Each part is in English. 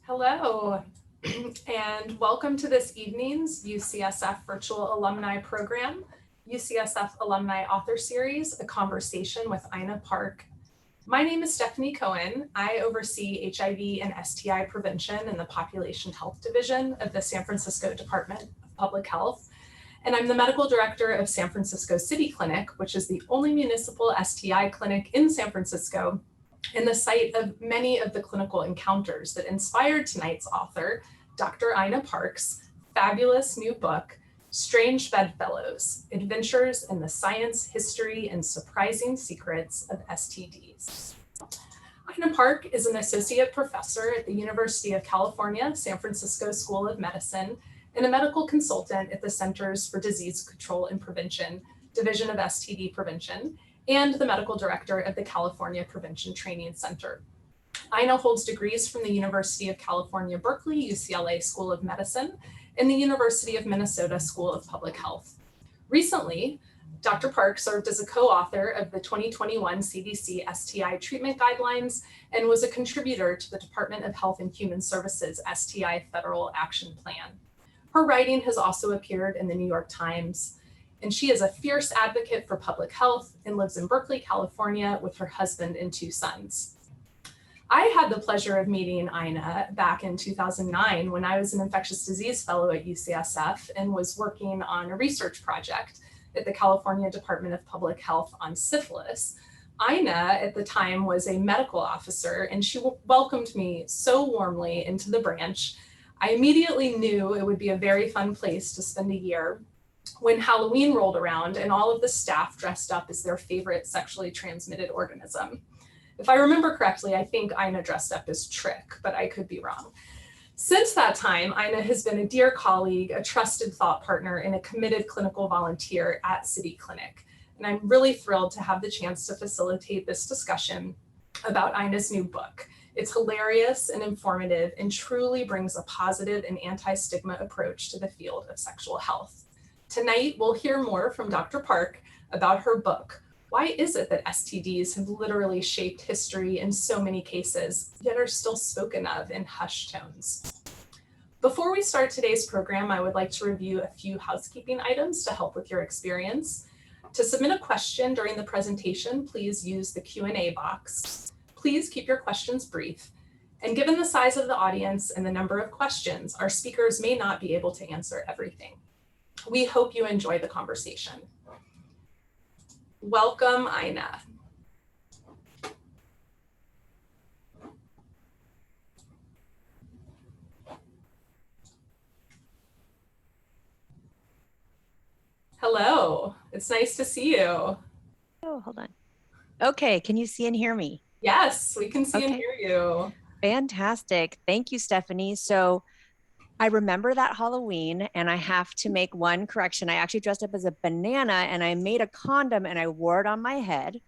Hello, and welcome to this evening's UCSF Virtual Alumni Program, UCSF Alumni Author Series, A Conversation with Ina Park. My name is Stephanie Cohen. I oversee HIV and STI prevention in the Population Health Division of the San Francisco Department of Public Health, and I'm the medical director of San Francisco City Clinic, which is the only municipal STI clinic in San Francisco and the site of many of the clinical encounters that inspired tonight's author, Dr. Ina Park's fabulous new book, Strange Bedfellows, Adventures in the Science, History, and Surprising Secrets of STDs. Ina Park is an associate professor at the University of California, San Francisco School of Medicine, and a medical consultant at the Centers for Disease Control and Prevention, Division of STD Prevention, and the medical director of the California Prevention Training Center. Ina holds degrees from the University of California, Berkeley, UCLA School of Medicine, and the University of Minnesota School of Public Health. Recently, Dr. Park served as a co-author of the 2021 CDC STI treatment guidelines and was a contributor to the Department of Health and Human Services STI Federal Action Plan. Her writing has also appeared in the New York Times, and she is a fierce advocate for public health and lives in Berkeley, California with her husband and 2 sons. I had the pleasure of meeting Ina back in 2009 when I was an infectious disease fellow at UCSF and was working on a research project at the California Department of Public Health on syphilis. Ina at the time was a medical officer, and she welcomed me so warmly into the branch. I immediately knew it would be a very fun place to spend a year when Halloween rolled around and all of the staff dressed up as their favorite sexually transmitted organism. If I remember correctly, I think Ina dressed up as Trick, but I could be wrong. Since that time, Ina has been a dear colleague, a trusted thought partner, and a committed clinical volunteer at City Clinic. And I'm really thrilled to have the chance to facilitate this discussion about Ina's new book. It's hilarious and informative and truly brings a positive and anti-stigma approach to the field of sexual health. Tonight, we'll hear more from Dr. Park about her book. Why is it that STDs have literally shaped history in so many cases, yet are still spoken of in hushed tones? Before we start today's program, I would like to review a few housekeeping items to help with your experience. To submit a question during the presentation, please use the Q&A box. Please keep your questions brief. And given the size of the audience and the number of questions, our speakers may not be able to answer everything. We hope you enjoy the conversation. Welcome, Ina. Hello, it's nice to see you. Oh, hold on. Okay, can you see and hear me? Yes, we can see and hear you. Fantastic. Thank you, Stephanie. So I remember that Halloween, and I have to make one correction. I actually dressed up as a banana and I made a condom and I wore it on my head.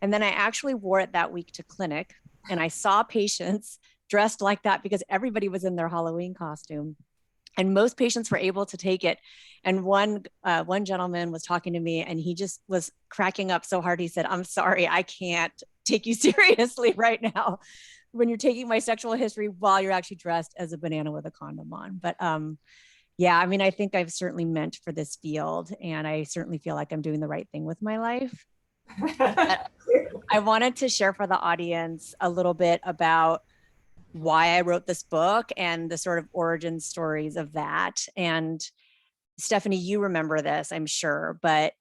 And then I actually wore it that week to clinic, and I saw patients dressed like that because everybody was in their Halloween costume. And most patients were able to take it. And one gentleman was talking to me, and he just was cracking up so hard. He said, "I'm sorry, I can't take you seriously right now when you're taking my sexual history while you're actually dressed as a banana with a condom on." But yeah, I mean, I think I've certainly meant for this field, and I certainly feel like I'm doing the right thing with my life. I wanted to share for the audience a little bit about why I wrote this book and the sort of origin stories of that. And Stephanie, you remember this, I'm sure, but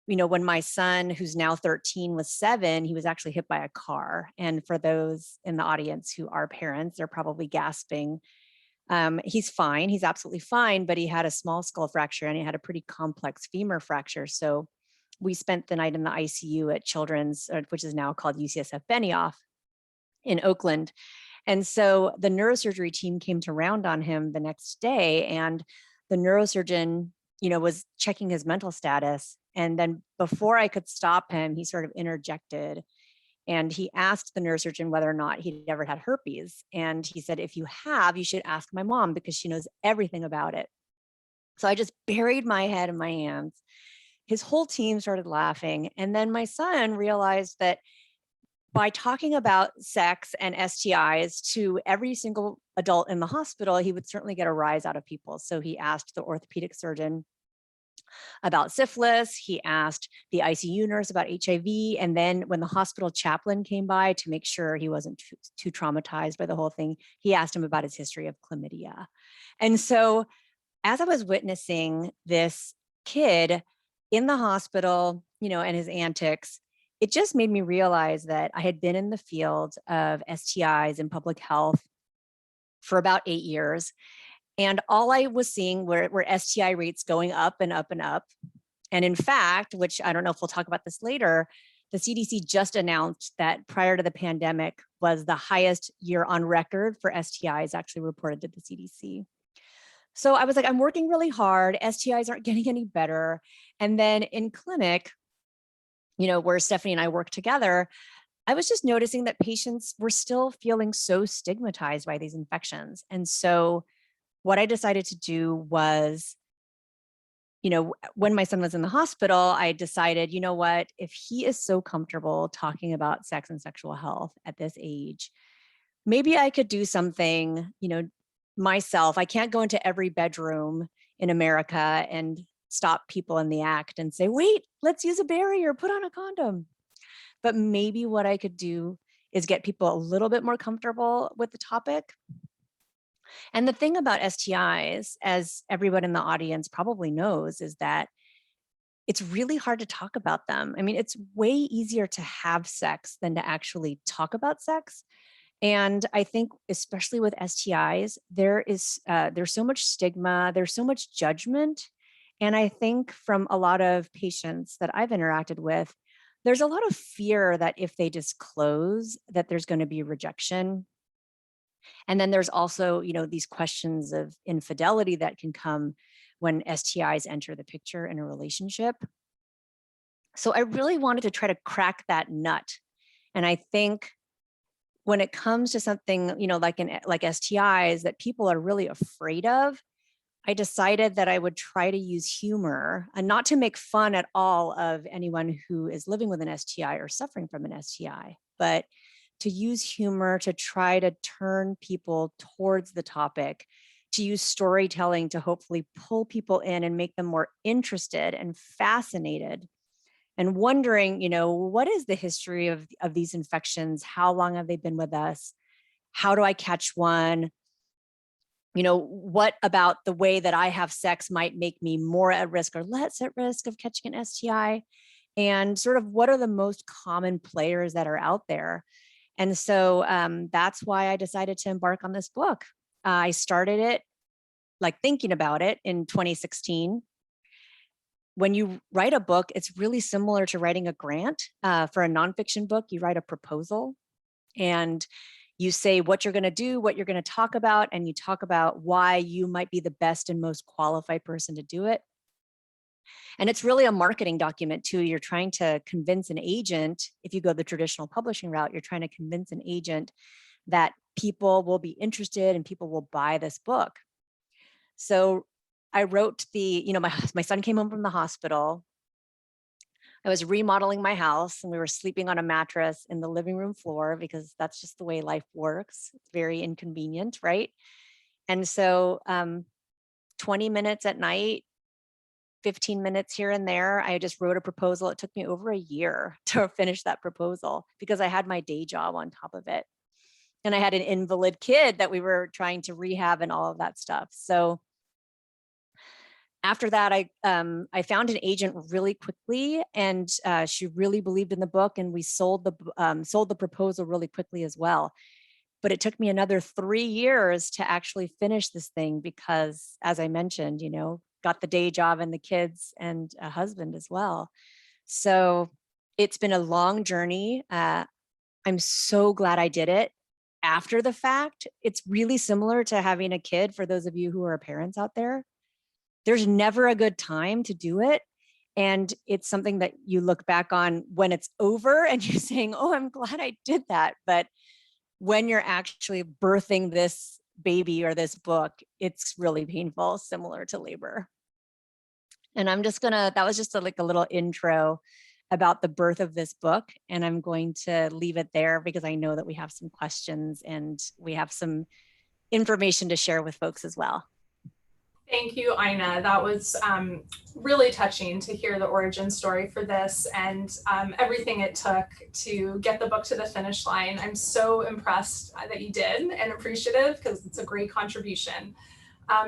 you know, when my son, who's now 13, was 7, he was actually hit by a car. And for those in the audience who are parents, they're probably gasping. He's fine. He's absolutely fine, but he had a small skull fracture and he had a pretty complex femur fracture. So we spent the night in the ICU at Children's, which is now called UCSF Benioff in Oakland. And so the neurosurgery team came to round on him the next day, and the neurosurgeon, you know, was checking his mental status. And then before I could stop him, he sort of interjected, and he asked the neurosurgeon whether or not he'd ever had herpes. And he said, "If you have, you should ask my mom because she knows everything about it." So I just buried my head in my hands. His whole team started laughing. And then my son realized that by talking about sex and STIs to every single adult in the hospital, he would certainly get a rise out of people. So he asked the orthopedic surgeon about syphilis. He asked the ICU nurse about HIV. And then when the hospital chaplain came by to make sure he wasn't too traumatized by the whole thing, he asked him about his history of chlamydia. And so as I was witnessing this kid in the hospital, and his antics, it just made me realize that I had been in the field of STIs and public health for about 8 years. And all I was seeing were STI rates going up and up and up. And in fact, which I don't know if we'll talk about this later, the CDC just announced that prior to the pandemic was the highest year on record for STIs actually reported to the CDC. So I was like, I'm working really hard. STIs aren't getting any better. And then in clinic, where Stephanie and I work together, I was just noticing that patients were still feeling so stigmatized by these infections. And so what I decided to do was, when my son was in the hospital, I decided, what, if he is so comfortable talking about sex and sexual health at this age, maybe I could do something, myself. I can't go into every bedroom in America and stop people in the act and say, wait, let's use a barrier, put on a condom. But maybe what I could do is get people a little bit more comfortable with the topic. And the thing about STIs, as everyone in the audience probably knows, is that it's really hard to talk about them. I mean, it's way easier to have sex than to actually talk about sex. And I think, especially with STIs, there's so much stigma, there's so much judgment. And I think from a lot of patients that I've interacted with, there's a lot of fear that if they disclose that there's going to be rejection. And then there's also, these questions of infidelity that can come when STIs enter the picture in a relationship. So I really wanted to try to crack that nut. And I think when it comes to something, like STIs that people are really afraid of, I decided that I would try to use humor, and not to make fun at all of anyone who is living with an STI or suffering from an STI, but to use humor to try to turn people towards the topic, to use storytelling to hopefully pull people in and make them more interested and fascinated and wondering, what is the history of these infections? How long have they been with us? How do I catch one? What about the way that I have sex might make me more at risk or less at risk of catching an STI? And sort of what are the most common players that are out there? And so that's why I decided to embark on this book. I started it, thinking about it, in 2016. When you write a book, it's really similar to writing a grant. For a nonfiction book, you write a proposal and you say what you're going to do, what you're going to talk about, and you talk about why you might be the best and most qualified person to do it. And it's really a marketing document too. You're trying to convince an agent, if you go the traditional publishing route, you're trying to convince an agent that people will be interested and people will buy this book. So I wrote my son came home from the hospital. I was remodeling my house and we were sleeping on a mattress in the living room floor because that's just the way life works. It's very inconvenient, right? And so 20 minutes at night, 15 minutes here and there, I just wrote a proposal. It took me over a year to finish that proposal because I had my day job on top of it. And I had an invalid kid that we were trying to rehab and all of that stuff. So after that, I found an agent really quickly, and she really believed in the book, and we sold the proposal really quickly as well. But it took me another 3 years to actually finish this thing because, as I mentioned, got the day job and the kids and a husband as well. So it's been a long journey. I'm so glad I did it after the fact. It's really similar to having a kid for those of you who are parents out there. There's never a good time to do it. And it's something that you look back on when it's over and you're saying, oh, I'm glad I did that. But when you're actually birthing this baby or this book, it's really painful, similar to labor. And that was just a little intro about the birth of this book. And I'm going to leave it there because I know that we have some questions and we have some information to share with folks as well. Thank you, Ina. That was really touching to hear the origin story for this and everything it took to get the book to the finish line. I'm so impressed that you did and appreciative because it's a great contribution.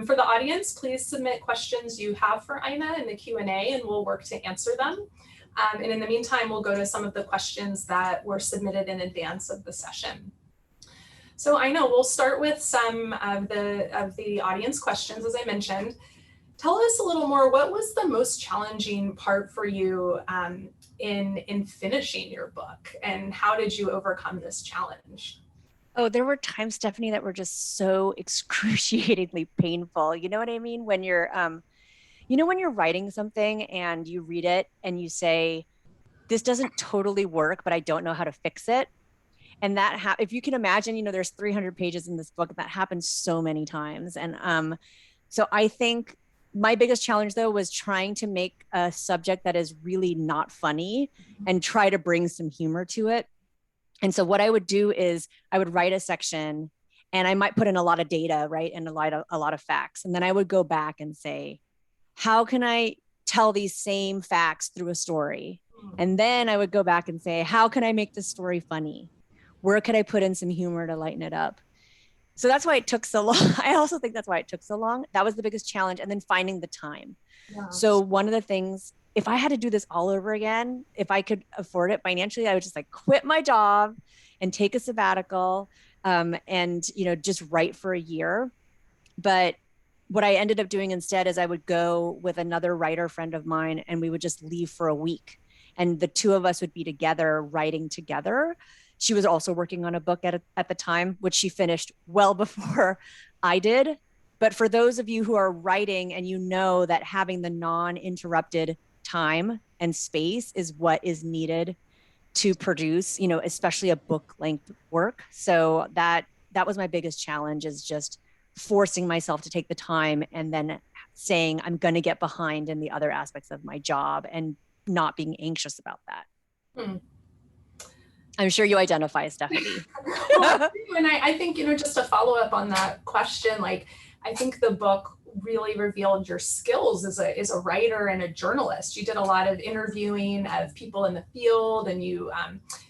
For the audience, please submit questions you have for Ina in the Q&A and we'll work to answer them. And in the meantime, we'll go to some of the questions that were submitted in advance of the session. So I know we'll start with some of the audience questions, as I mentioned. Tell us a little more, what was the most challenging part for you in finishing your book, and how did you overcome this challenge? Oh, there were times, Stephanie, that were just so excruciatingly painful. You know what I mean? When you're, when you're writing something and you read it and you say, this doesn't totally work, but I don't know how to fix it. And that, if you can imagine, there's 300 pages in this book, that happens so many times. And so I think my biggest challenge, though, was trying to make a subject that is really not funny and try to bring some humor to it. And so what I would do is I would write a section and I might put in a lot of data, right? And a lot of facts. And then I would go back and say, how can I tell these same facts through a story? And then I would go back and say, how can I make this story funny? Where could I put in some humor to lighten it up? So that's why it took so long. I also think that's why it took so long. That was the biggest challenge. And then finding the time. Yeah. So one of the things, if I had to do this all over again, if I could afford it financially, I would just quit my job and take a sabbatical and, just write for a year. But what I ended up doing instead is I would go with another writer friend of mine and we would just leave for a week. And the two of us would be together writing together. She was also working on a book at the time, which she finished well before I did. But for those of you who are writing and you know that having the non-interrupted time and space is what is needed to produce, especially a book-length work. So that was my biggest challenge, is just forcing myself to take the time and then saying I'm going to get behind in the other aspects of my job and not being anxious about that. I'm sure you identify, Stephanie. Well, and I think, just to follow up on that question, I think the book really revealed your skills as a writer and a journalist. You did a lot of interviewing of people in the field, and you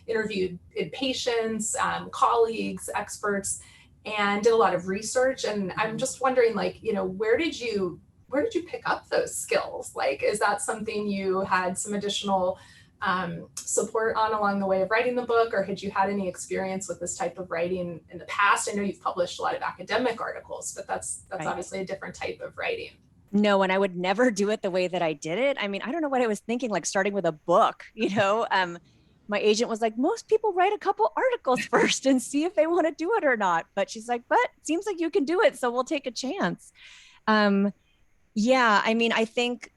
interviewed patients, colleagues, experts, and did a lot of research. And I'm just wondering, where did you pick up those skills? Is that something you had some additional support on along the way of writing the book, or had you had any experience with this type of writing in the past? I know you've published a lot of academic articles, but that's right. Obviously a different type of writing. No, and I would never do it the way that I did it. I mean, I don't know what I was thinking, starting with a book, my agent was like, most people write a couple articles first and see if they want to do it or not. But she's like, but it seems like you can do it, so we'll take a chance. Yeah, I mean, I think,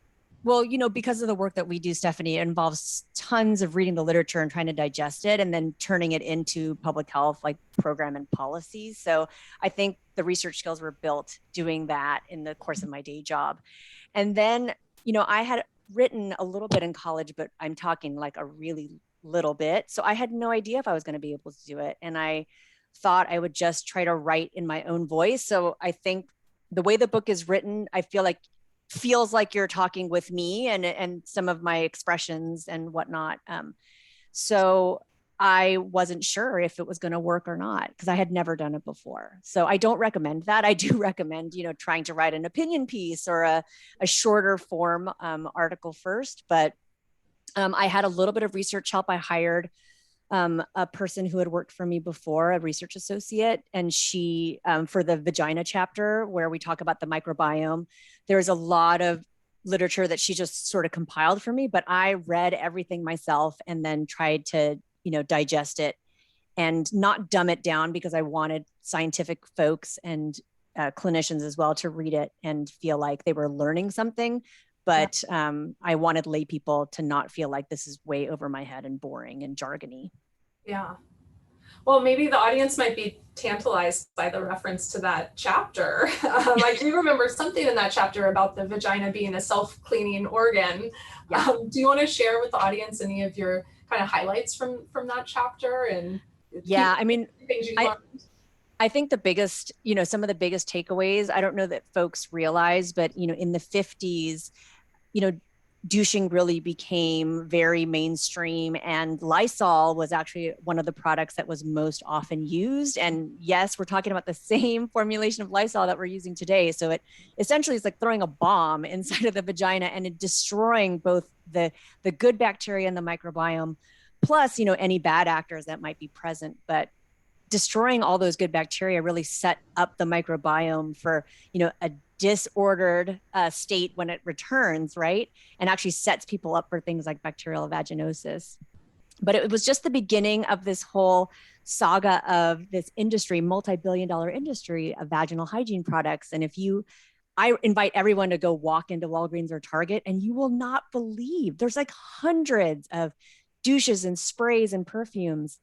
well, because of the work that we do, Stephanie, it involves tons of reading the literature and trying to digest it and then turning it into public health, program and policies. So I think the research skills were built doing that in the course of my day job. And then, I had written a little bit in college, but I'm talking a really little bit. So I had no idea if I was going to be able to do it. And I thought I would just try to write in my own voice. So I think the way the book is written, I feels like you're talking with me and some of my expressions and whatnot. So I wasn't sure if it was going to work or not because I had never done it before. So I don't recommend that. I do recommend, trying to write an opinion piece or a shorter form article first. But I had a little bit of research help. I hired a person who had worked for me before, a research associate, and she, for the vagina chapter where we talk about the microbiome, there's a lot of literature that she just sort of compiled for me, but I read everything myself and then tried to, digest it and not dumb it down because I wanted scientific folks and clinicians as well to read it and feel like they were learning something. But I wanted lay people to not feel like this is way over my head and boring and jargony. Yeah. Well, maybe the audience might be tantalized by the reference to that chapter. I do remember something in that chapter about the vagina being a self-cleaning organ. Yeah. Do you want to share with the audience any of your kind of highlights from that chapter and Yeah, I mean, things you I, learned? I think the biggest, some of the biggest takeaways, I don't know that folks realize, but, in the 50s, you know, douching really became very mainstream, and Lysol was actually one of the products that was most often used. And yes, we're talking about the same formulation of Lysol that we're using today. So it essentially is like throwing a bomb inside of the vagina and it destroying both the good bacteria in the microbiome, plus, any bad actors that might be present. But destroying all those good bacteria really set up the microbiome for a disordered state when it returns, right? And actually sets people up for things like bacterial vaginosis. But it was just the beginning of this whole saga of this industry, multi-billion-dollar industry of vaginal hygiene products. And I invite everyone to go walk into Walgreens or Target, and you will not believe there's like hundreds of douches and sprays and perfumes,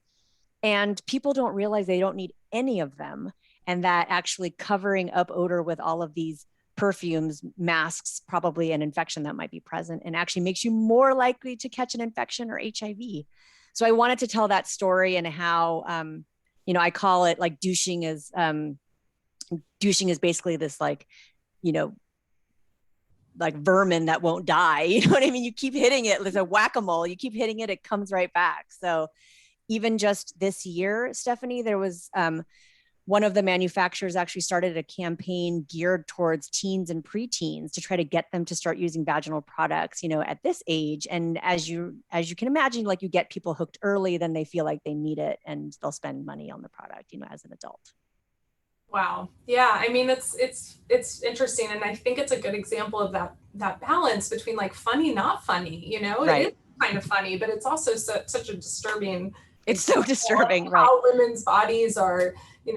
and people don't realize they don't need any of them, and that actually covering up odor with all of these perfumes masks probably an infection that might be present and actually makes you more likely to catch an infection or HIV. So I wanted to tell that story, and how I call it like douching is basically this you know like vermin that won't die. You know what I mean? You keep hitting it. There's a whack-a-mole. You keep hitting it, it comes right back. So even just this year, Stephanie, there was one of the manufacturers actually started a campaign geared towards teens and preteens to try to get them to start using vaginal products, at this age. And as you can imagine, like, you get people hooked early, then they feel like they need it and they'll spend money on the product, as an adult. Wow. Yeah. I mean, it's interesting. And I think it's a good example of that balance between like funny, not funny, Right. it is kind of funny, but it's also such a disturbing. It's so disturbing, how right? women's bodies are,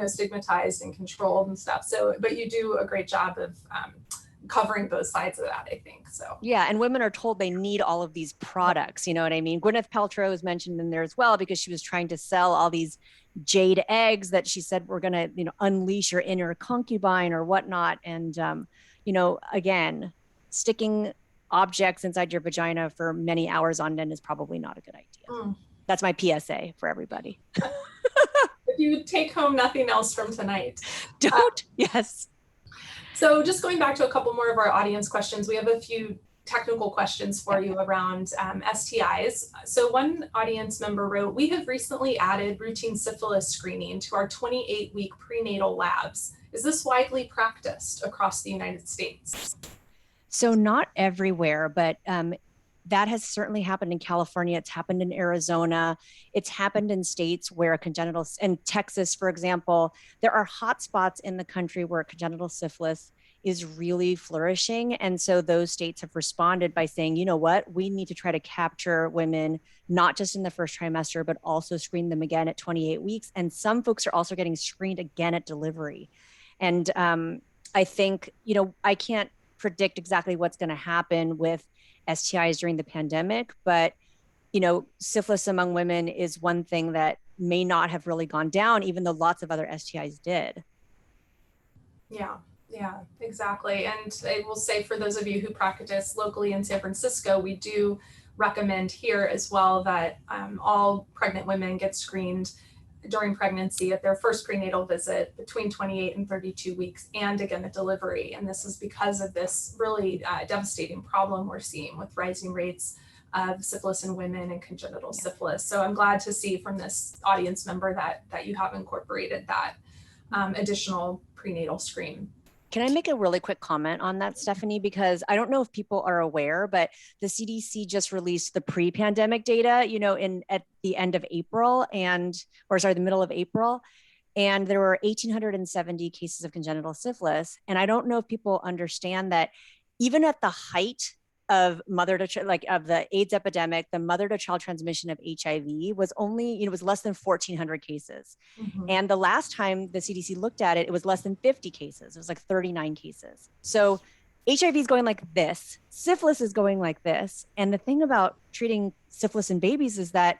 stigmatized and controlled and stuff. So, but you do a great job of covering both sides of that, I think. So yeah, and women are told they need all of these products. You know what I mean? Gwyneth Paltrow is mentioned in there as well, because she was trying to sell all these jade eggs that she said were going to, unleash your inner concubine or whatnot. And again, sticking objects inside your vagina for many hours on end is probably not a good idea. That's my PSA for everybody. If you take home nothing else from tonight, don't. Yes. So just going back to a couple more of our audience questions, we have a few technical questions for you around STIs. So one audience member wrote, we have recently added routine syphilis screening to our 28-week prenatal labs. Is this widely practiced across the United States? So not everywhere, but that has certainly happened in California. It's happened in Arizona. It's happened in states where in Texas, for example, there are hotspots in the country where congenital syphilis is really flourishing. And so those states have responded by saying, you know what, we need to try to capture women, not just in the first trimester, but also screen them again at 28 weeks. And some folks are also getting screened again at delivery. And I think, I can't predict exactly what's going to happen with STIs during the pandemic, but syphilis among women is one thing that may not have really gone down, even though lots of other STIs did. Yeah, exactly. And I will say, for those of you who practice locally in San Francisco, we do recommend here as well that all pregnant women get screened during pregnancy at their first prenatal visit between 28 and 32 weeks, and again at delivery. And this is because of this really devastating problem we're seeing with rising rates of syphilis in women and congenital syphilis. So I'm glad to see from this audience member that you have incorporated that additional prenatal screen. Can I make a really quick comment on that, Stephanie? Because I don't know if people are aware, but the CDC just released the pre-pandemic data, at the end of April the middle of April. And there were 1,870 cases of congenital syphilis. And I don't know if people understand that even at the height of of the AIDS epidemic, the mother to child transmission of HIV was only, was less than 1,400 cases. Mm-hmm. And the last time the CDC looked at it, it was less than 50 cases. It was like 39 cases. So HIV is going like this, syphilis is going like this. And the thing about treating syphilis in babies is that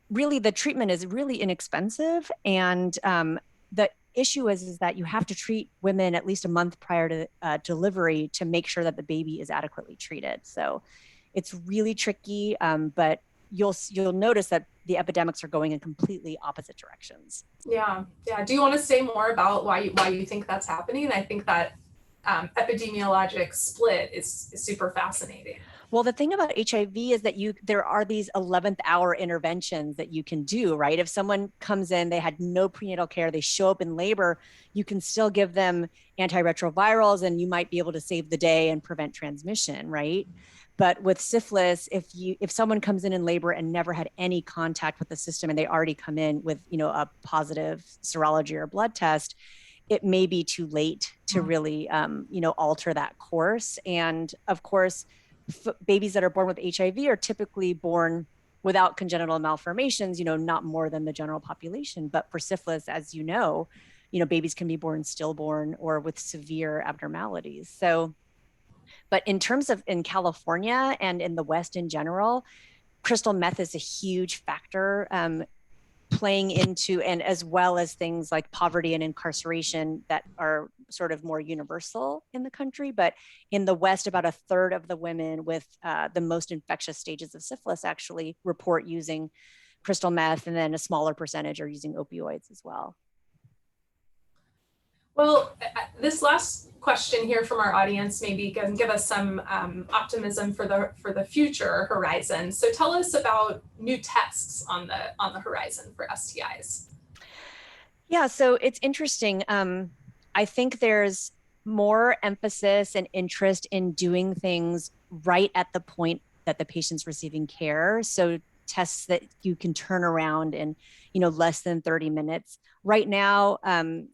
really the treatment is really inexpensive. And the issue is that you have to treat women at least a month prior to delivery to make sure that the baby is adequately treated. So it's really tricky, but you'll notice that the epidemics are going in completely opposite directions. Yeah, yeah. Do you want to say more about why you think that's happening? I think that epidemiologic split is super fascinating. Well, the thing about HIV is that there are these 11th hour interventions that you can do, right? If someone comes in, they had no prenatal care, they show up in labor, you can still give them antiretrovirals and you might be able to save the day and prevent transmission, right? But with syphilis, if someone comes in labor and never had any contact with the system and they already come in with, a positive serology or blood test, it may be too late to really, alter that course. And of course, babies that are born with HIV are typically born without congenital malformations, not more than the general population. But for syphilis, as babies can be born stillborn or with severe abnormalities. So, but in terms of in California and in the West in general, crystal meth is a huge factor, playing into, and as well as things like poverty and incarceration that are sort of more universal in the country. But in the West, about a third of the women with the most infectious stages of syphilis actually report using crystal meth, and then a smaller percentage are using opioids as well. Well, this last question here from our audience maybe can give us some optimism for the future horizon. So tell us about new tests on the horizon for STIs. Yeah, so it's interesting. I think there's more emphasis and interest in doing things right at the point that the patient's receiving care. So tests that you can turn around in, less than 30 minutes. Right now,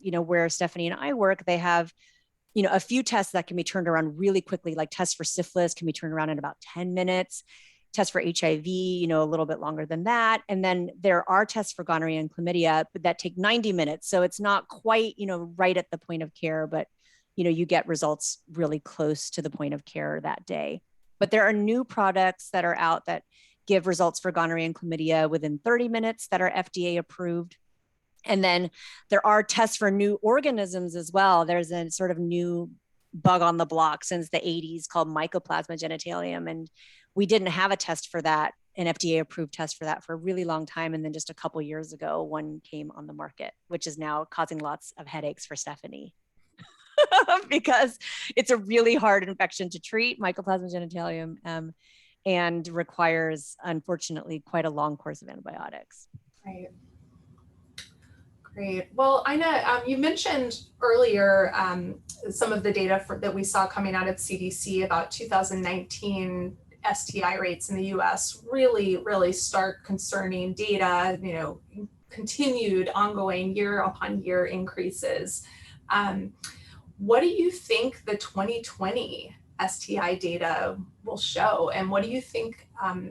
where Stephanie and I work, they have, a few tests that can be turned around really quickly, like tests for syphilis can be turned around in about 10 minutes. Tests for HIV, a little bit longer than that. And then there are tests for gonorrhea and chlamydia that take 90 minutes. So it's not quite, right at the point of care, but, you get results really close to the point of care that day. But there are new products that are out that give results for gonorrhea and chlamydia within 30 minutes that are FDA approved. And then there are tests for new organisms as well. There's a sort of new bug on the block since the 80s called Mycoplasmagenitalium. And we didn't have a test for that, an FDA approved test for that for a really long time. And then just a couple of years ago, one came on the market, which is now causing lots of headaches for Stephanie because it's a really hard infection to treat, Mycoplasmagenitalium, and requires, unfortunately, quite a long course of antibiotics. Right. Great. Well, Ina, you mentioned earlier some of the data that we saw coming out of CDC about 2019 STI rates in the US, really, really stark, concerning data, continued ongoing year upon year increases. What do you think the 2020 STI data will show? And what do you think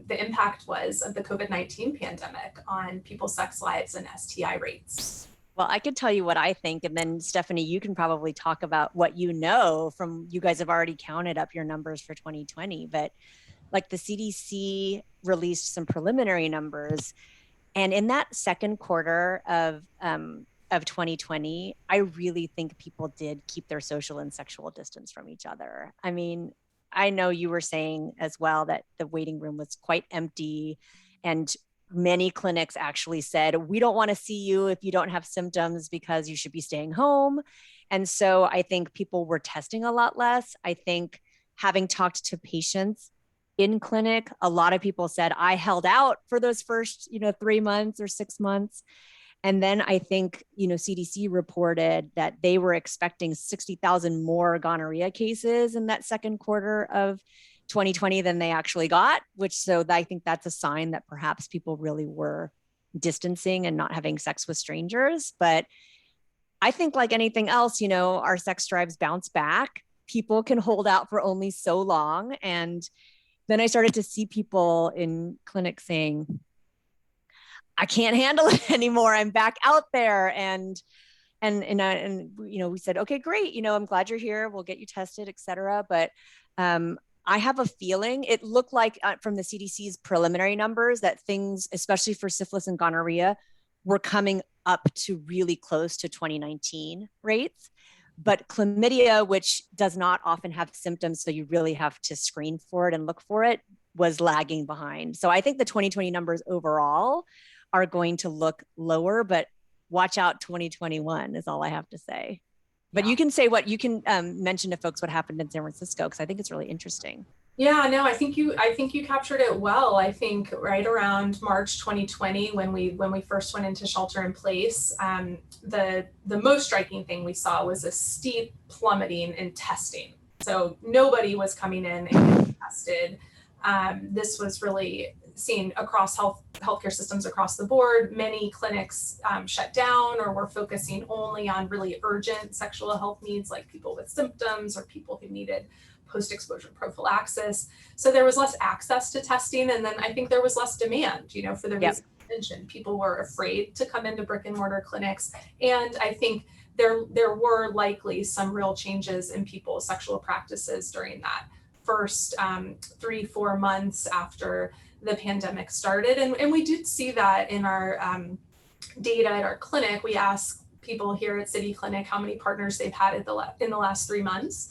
the impact was of the COVID-19 pandemic on people's sex lives and STI rates? Well, I could tell you what I think, and then Stephanie, you can probably talk about what from you guys have already counted up your numbers for 2020, but like the CDC released some preliminary numbers, and in that second quarter of 2020, I really think people did keep their social and sexual distance from each other. I mean, I know you were saying as well that the waiting room was quite empty, and many clinics actually said, we don't want to see you if you don't have symptoms because you should be staying home. And so I think people were testing a lot less. I think having talked to patients in clinic, a lot of people said, I held out for those first, 3 months or 6 months. And then I think, CDC reported that they were expecting 60,000 more gonorrhea cases in that second quarter of 2020 than they actually got, so I think that's a sign that perhaps people really were distancing and not having sex with strangers. But I think like anything else, our sex drives bounce back. People can hold out for only so long. And then I started to see people in clinics saying, I can't handle it anymore. I'm back out there. And we said, okay, great. I'm glad you're here. We'll get you tested, et cetera. But I have a feeling it looked like from the CDC's preliminary numbers that things, especially for syphilis and gonorrhea, were coming up to really close to 2019 rates. But chlamydia, which does not often have symptoms, so you really have to screen for it and look for it, was lagging behind. So I think the 2020 numbers overall are going to look lower, but watch out 2021 is all I have to say. But you can say what you can mention to folks what happened in San Francisco, because I think it's really interesting. Yeah, no, I think you captured it well. I think right around March 2020, when we first went into shelter in place, the most striking thing we saw was a steep plummeting in testing. So nobody was coming in and getting tested. This was really seen across healthcare systems across the board. Many clinics shut down or were focusing only on really urgent sexual health needs, like people with symptoms or people who needed post-exposure prophylaxis. So there was less access to testing. And then I think there was less demand, for the reasons I mentioned. People were afraid to come into brick and mortar clinics. And I think there were likely some real changes in people's sexual practices during that first 3-4 months after the pandemic started. And we did see that in our data at our clinic. We asked people here at City Clinic how many partners they've had in the last 3 months.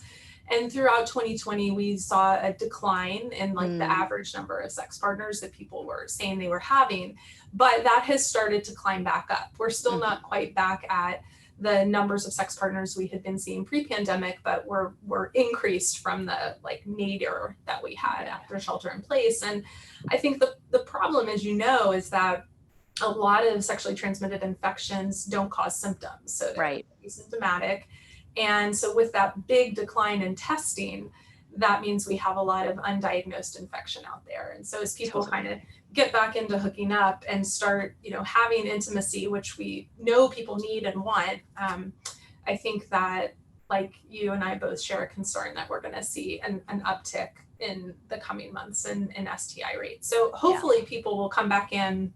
And throughout 2020, we saw a decline in the average number of sex partners that people were saying they were having, but that has started to climb back up. We're still not quite back at the numbers of sex partners we had been seeing pre-pandemic, but we're increased from the nadir that we had after shelter in place. And I think the problem, as you know, is that a lot of sexually transmitted infections don't cause symptoms. So they're asymptomatic. And so with that big decline in testing, that means we have a lot of undiagnosed infection out there. And so as people kind of get back into hooking up and start, having intimacy, which we know people need and want, I think that you and I both share a concern that we're going to see an uptick in the coming months in STI rates. So hopefully people will come back in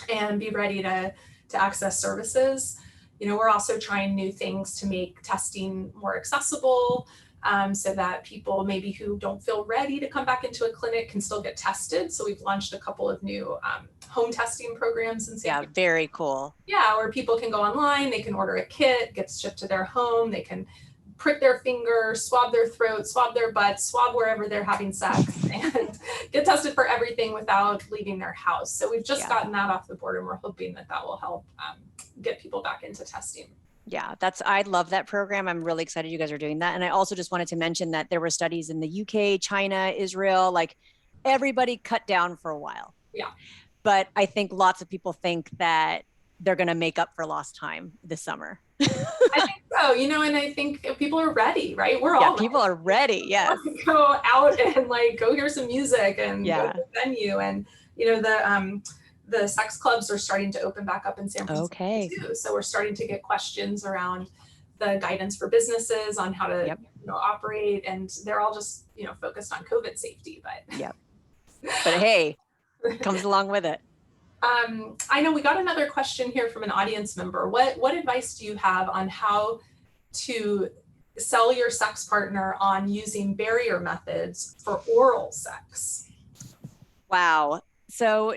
and be ready to access services. We're also trying new things to make testing more accessible, so that people maybe who don't feel ready to come back into a clinic can still get tested. So we've launched a couple of new home testing programs in San Francisco. Very cool. Yeah, where people can go online, they can order a kit, gets shipped to their home, they can prick their finger, swab their throat, swab their butt, swab wherever they're having sex, and get tested for everything without leaving their house. So we've just gotten that off the board, and we're hoping that will help get people back into testing. Yeah, I love that program. I'm really excited you guys are doing that. And I also just wanted to mention that there were studies in the UK, China, Israel, everybody cut down for a while. Yeah. But I think lots of people think that they're going to make up for lost time this summer. I think so, and I think people are ready, right? We're all people are ready. Yes. Go out and go hear some music and go to the venue. And, the sex clubs are starting to open back up in San Francisco too. So we're starting to get questions around the guidance for businesses on how to operate. And they're all just, focused on COVID safety, but. But hey, it comes along with it. I know we got another question here from an audience member. What advice do you have on how to sell your sex partner on using barrier methods for oral sex? Wow. So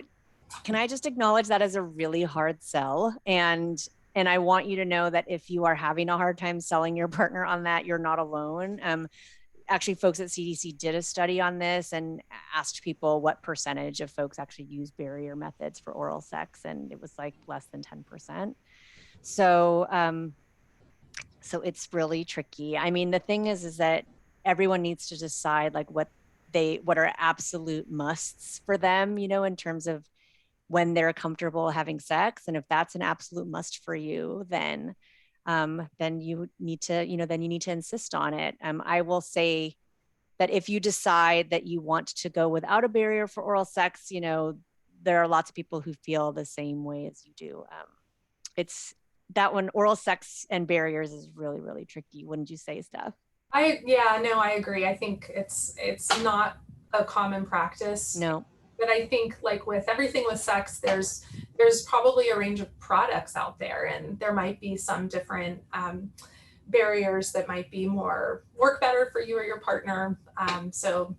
can I just acknowledge that as a really hard sell? And I want you to know that if you are having a hard time selling your partner on that, you're not alone. Actually, folks at CDC did a study on this and asked people what percentage of folks actually use barrier methods for oral sex, and it was less than 10%. So, so it's really tricky. I mean, the thing is that everyone needs to decide what are absolute musts for them, in terms of when they're comfortable having sex. And if that's an absolute must for you, then you need to insist on it. I will say that if you decide that you want to go without a barrier for oral sex, there are lots of people who feel the same way as you do. It's that one, oral sex and barriers, is really, really tricky. Wouldn't you say, Steph? I agree. I think it's not a common practice. No. But I think with everything with sex, there's probably a range of products out there, and there might be some different barriers that might be work better for you or your partner. So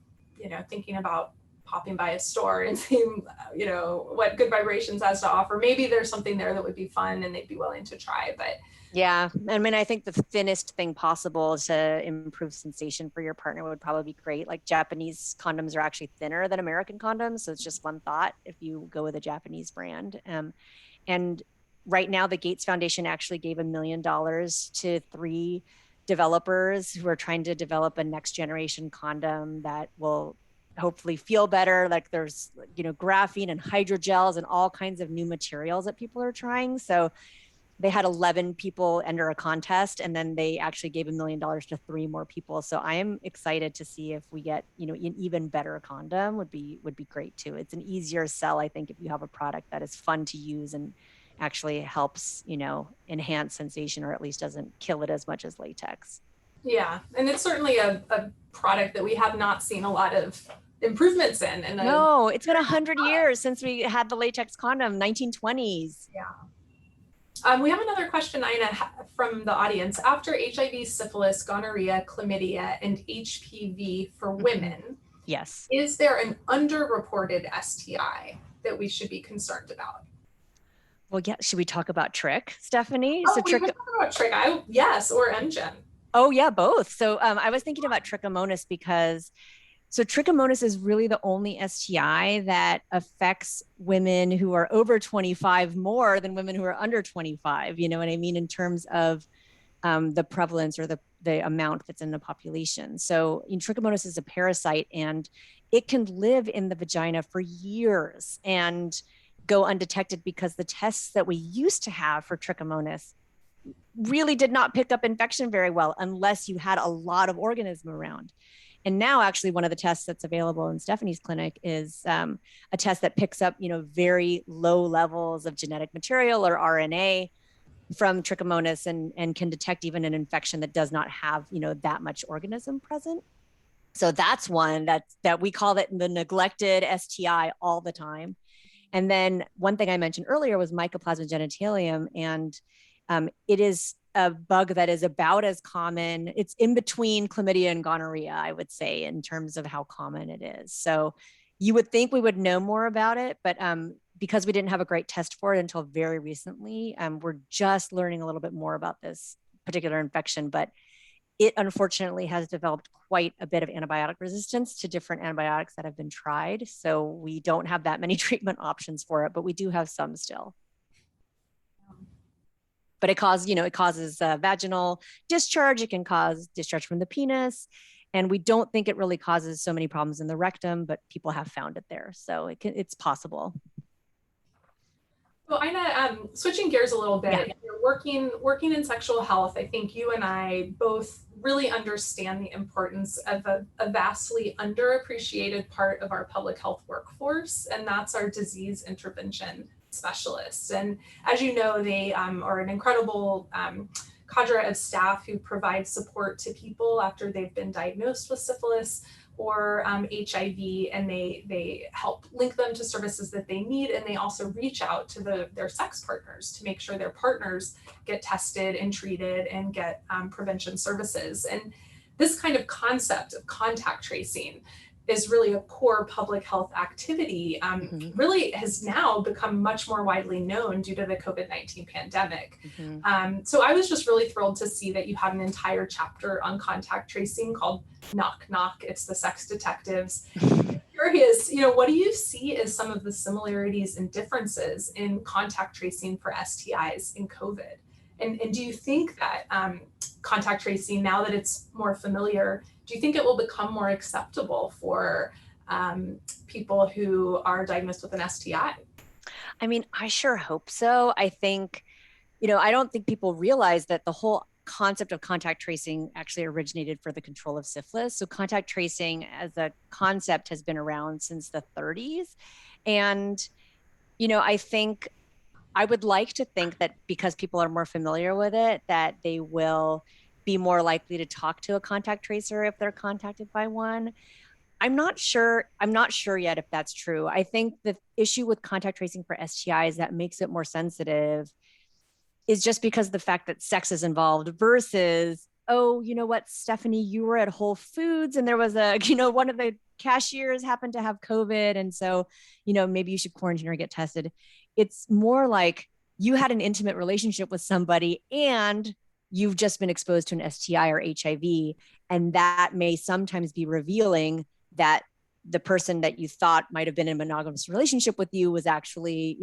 thinking about popping by a store and seeing, what Good Vibrations has to offer. Maybe there's something there that would be fun and they'd be willing to try. But yeah, I mean, I think the thinnest thing possible to improve sensation for your partner would probably be great. Like Japanese condoms are actually thinner than American condoms. So it's just one thought if you go with a Japanese brand. And right now, the Gates Foundation actually gave $1 million to 3 developers who are trying to develop a next generation condom that will hopefully feel better. Like there's, graphene and hydrogels and all kinds of new materials that people are trying. So they had 11 people enter a contest, and then they actually gave $1 million to 3 more people. So I am excited to see if we get, an even better condom would be great too. It's an easier sell, I think, if you have a product that is fun to use and actually helps, enhance sensation, or at least doesn't kill it as much as latex. Yeah, and it's certainly a product that we have not seen a lot of improvements in. And no, it's been 100 years since we had the latex condom, 1920s. Yeah. We have another question, Ina, from the audience. After HIV, syphilis, gonorrhea, chlamydia, and HPV for women, yes, is there an underreported STI that we should be concerned about? Well, yeah. Should we talk about Trick, Stephanie? Oh, we can talk about Trick. Yes, or MGen. Oh, yeah, both. So I was thinking about Trichomonas because Trichomonas is really the only STI that affects women who are over 25 more than women who are under 25. You know what I mean? In terms of the prevalence or the amount that's in the population. So Trichomonas is a parasite, and it can live in the vagina for years and go undetected because the tests that we used to have for Trichomonas really did not pick up infection very well unless you had a lot of organism around. And now actually one of the tests that's available in Stephanie's clinic is a test that picks up, very low levels of genetic material or RNA from Trichomonas and can detect even an infection that does not have, that much organism present. So that's one that we call it the neglected STI all the time. And then one thing I mentioned earlier was Mycoplasmagenitalium, and it is a bug that is about as common. It's in between chlamydia and gonorrhea, I would say, in terms of how common it is. So you would think we would know more about it, but because we didn't have a great test for it until very recently, we're just learning a little bit more about this particular infection. But it unfortunately has developed quite a bit of antibiotic resistance to different antibiotics that have been tried. So we don't have that many treatment options for it, but we do have some still. But it causes vaginal discharge. It can cause discharge from the penis. And we don't think it really causes so many problems in the rectum, but people have found it there. So it's possible. Well, Ina, switching gears a little bit, yeah. You're working in sexual health. I think you and I both really understand the importance of a vastly underappreciated part of our public health workforce, and that's our disease intervention specialists. And as you know, they are an incredible cadre of staff who provide support to people after they've been diagnosed with syphilis or HIV, and they help link them to services that they need, and they also reach out to their sex partners to make sure their partners get tested and treated and get prevention services. And this kind of concept of contact tracing is really a core public health activity, really has now become much more widely known due to the COVID-19 pandemic. So I was just really thrilled to see that you had an entire chapter on contact tracing called Knock Knock, It's the Sex Detectives. Curious, what do you see as some of the similarities and differences in contact tracing for STIs in COVID? And do you think that contact tracing, now that it's more familiar, do you think it will become more acceptable for people who are diagnosed with an STI? I mean, I sure hope so. I think, I don't think people realize that the whole concept of contact tracing actually originated for the control of syphilis. So contact tracing as a concept has been around since the 30s. And, I think I would like to think that because people are more familiar with it, that they will be more likely to talk to a contact tracer if they're contacted by one. I'm not sure yet if that's true. I think the issue with contact tracing for STIs that makes it more sensitive is just because the fact that sex is involved versus, oh, you know what, Stephanie, you were at Whole Foods and there was one of the cashiers happen to have COVID. And so, maybe you should quarantine or get tested. It's more like you had an intimate relationship with somebody and you've just been exposed to an STI or HIV. And that may sometimes be revealing that the person that you thought might have been in a monogamous relationship with you was actually,